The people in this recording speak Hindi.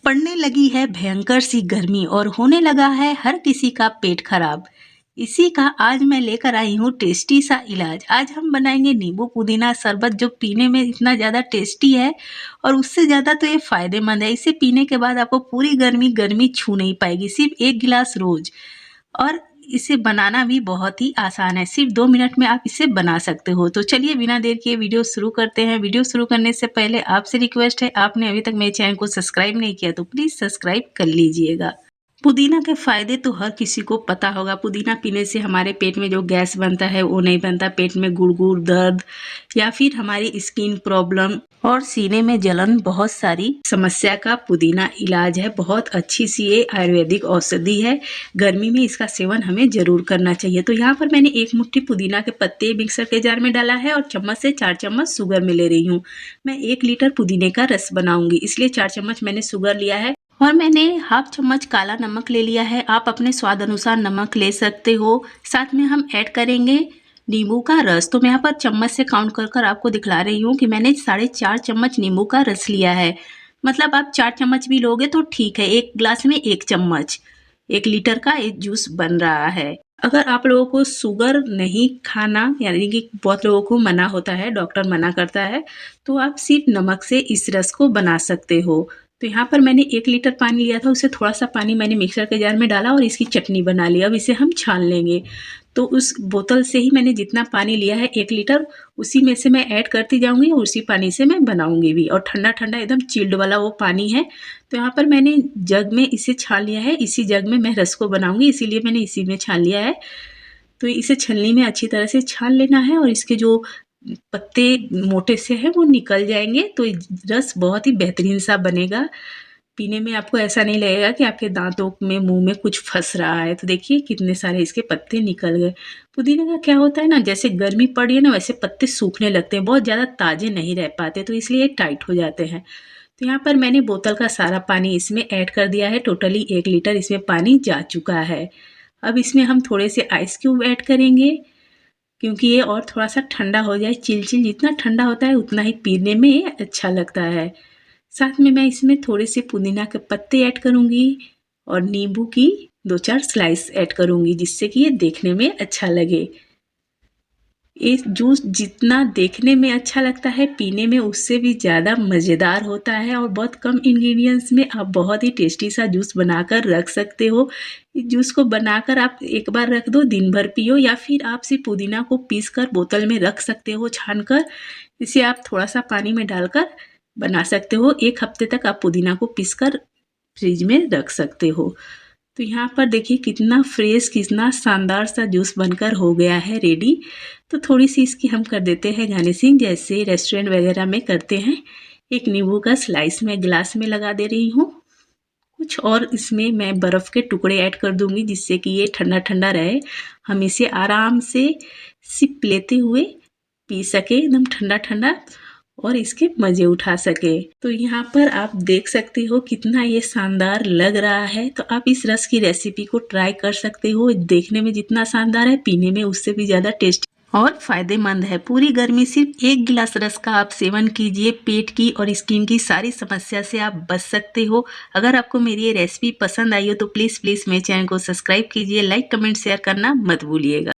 पड़ने लगी है भयंकर सी गर्मी और होने लगा है हर किसी का पेट खराब। इसी का आज मैं लेकर आई हूँ टेस्टी सा इलाज। आज हम बनाएंगे नींबू पुदीना शरबत, जो पीने में इतना ज़्यादा टेस्टी है और उससे ज़्यादा तो ये फ़ायदेमंद है। इसे पीने के बाद आपको पूरी गर्मी छू नहीं पाएगी, सिर्फ 1 गिलास रोज़। और इसे बनाना भी बहुत ही आसान है, सिर्फ 2 मिनट में आप इसे बना सकते हो। तो चलिए बिना देर किए वीडियो शुरू करते हैं। वीडियो शुरू करने से पहले आपसे रिक्वेस्ट है, आपने अभी तक मेरे चैनल को सब्सक्राइब नहीं किया तो प्लीज़ सब्सक्राइब कर लीजिएगा। पुदीना के फ़ायदे तो हर किसी को पता होगा। पुदीना पीने से हमारे पेट में जो गैस बनता है वो नहीं बनता, पेट में गुड़गुड़ दर्द या फिर हमारी स्किन प्रॉब्लम और सीने में जलन, बहुत सारी समस्या का पुदीना इलाज है। बहुत अच्छी सी ये आयुर्वेदिक औषधि है। गर्मी में इसका सेवन हमें ज़रूर करना चाहिए। तो यहाँ पर मैंने 1 मुट्ठी पुदीना के पत्ते मिक्सर के जार में डाला है और चम्मच से 4 चम्मच शुगर में ले रही हूँ। मैं 1 लीटर पुदीने का रस बनाऊंगी, इसलिए 4 चम्मच मैंने शुगर लिया है। और मैंने हाफ चम्मच काला नमक ले लिया है। आप अपने स्वाद अनुसार नमक ले सकते हो। साथ में हम ऐड करेंगे नींबू का रस। तो मैं यहाँ पर चम्मच से काउंट कर आप दिखला रही हूँ कि मैंने 4.5 चम्मच नींबू का रस लिया है। मतलब आप 4 चम्मच भी लोगे तो ठीक है। 1 गिलास में 1 चम्मच, 1 लीटर का एक जूस बन रहा है। अगर आप लोगों को शुगर नहीं खाना, यानी कि बहुत लोगों को मना होता है, डॉक्टर मना करता है, तो आप सिर्फ नमक से इस रस को बना सकते हो। तो यहाँ पर मैंने 1 लीटर पानी लिया था, उससे थोड़ा सा पानी मैंने मिक्सर के जार में डाला और इसकी चटनी बना लिया। अब इसे हम छान लेंगे। तो उस बोतल से ही मैंने जितना पानी लिया है 1 लीटर, उसी में से मैं ऐड करती जाऊंगी और उसी पानी से मैं बनाऊंगी भी। और ठंडा ठंडा एकदम चिल्ड वाला वो पानी है। तो यहाँ पर मैंने जग में इसे छान लिया है। इसी जग में मैं रस को बनाऊंगी, इसीलिए मैंने इसी में छान लिया है। तो इसे छलनी में अच्छी तरह से छान लेना है और इसके जो पत्ते मोटे से हैं वो निकल जाएंगे। तो रस बहुत ही बेहतरीन सा बनेगा। पीने में आपको ऐसा नहीं लगेगा कि आपके दांतों में, मुंह में कुछ फंस रहा है। तो देखिए कितने सारे इसके पत्ते निकल गए। पुदीने का क्या होता है ना, जैसे गर्मी पड़ रही है ना, वैसे पत्ते सूखने लगते हैं, बहुत ज़्यादा ताजे नहीं रह पाते, तो इसलिए टाइट हो जाते हैं। तो यहाँ पर मैंने बोतल का सारा पानी इसमें ऐड कर दिया है। टोटली 1 लीटर इसमें पानी जा चुका है। अब इसमें हम थोड़े से आइस क्यूब ऐड करेंगे, क्योंकि ये और थोड़ा सा ठंडा हो जाए। चिल जितना ठंडा होता है उतना ही पीने में अच्छा लगता है। साथ में मैं इसमें थोड़े से पुदीना के पत्ते ऐड करूँगी और नींबू की 2-4 स्लाइस ऐड करूँगी, जिससे कि ये देखने में अच्छा लगे। ये जूस जितना देखने में अच्छा लगता है, पीने में उससे भी ज़्यादा मज़ेदार होता है और बहुत कम इंग्रेडिएंट्स में आप बहुत ही टेस्टी सा जूस बनाकर रख सकते हो। इस जूस को बनाकर आप एक बार रख दो, दिन भर पियो, या फिर आप सिर्फ पुदीना को पीसकर बोतल में रख सकते हो छानकर। इसे आप थोड़ा सा पानी में डालकर बना सकते हो। 1 हफ्ते तक आप पुदीना को पीसकर फ्रिज में रख सकते हो। तो यहाँ पर देखिए कितना फ्रेश, कितना शानदार सा जूस बनकर हो गया है रेडी। तो थोड़ी सी इसकी हम कर देते हैं गार्निशिंग, जैसे रेस्टोरेंट वगैरह में करते हैं। 1 नींबू का स्लाइस मैं गिलास में लगा दे रही हूँ कुछ, और इसमें मैं बर्फ़ के टुकड़े ऐड कर दूंगी, जिससे कि ये ठंडा ठंडा रहे। हम इसे आराम से सिप लेते हुए पी सके, एकदम ठंडा ठंडा, और इसके मज़े उठा सके। तो यहाँ पर आप देख सकते हो कितना ये शानदार लग रहा है। तो आप इस रस की रेसिपी को ट्राई कर सकते हो। देखने में जितना शानदार है, पीने में उससे भी ज़्यादा टेस्टी और फ़ायदेमंद है। पूरी गर्मी सिर्फ 1 गिलास रस का आप सेवन कीजिए, पेट की और स्किन की सारी समस्या से आप बच सकते हो। अगर आपको मेरी ये रेसिपी पसंद आई हो तो प्लीज़ मेरे चैनल को सब्सक्राइब कीजिए, लाइक कमेंट शेयर करना मत भूलिएगा।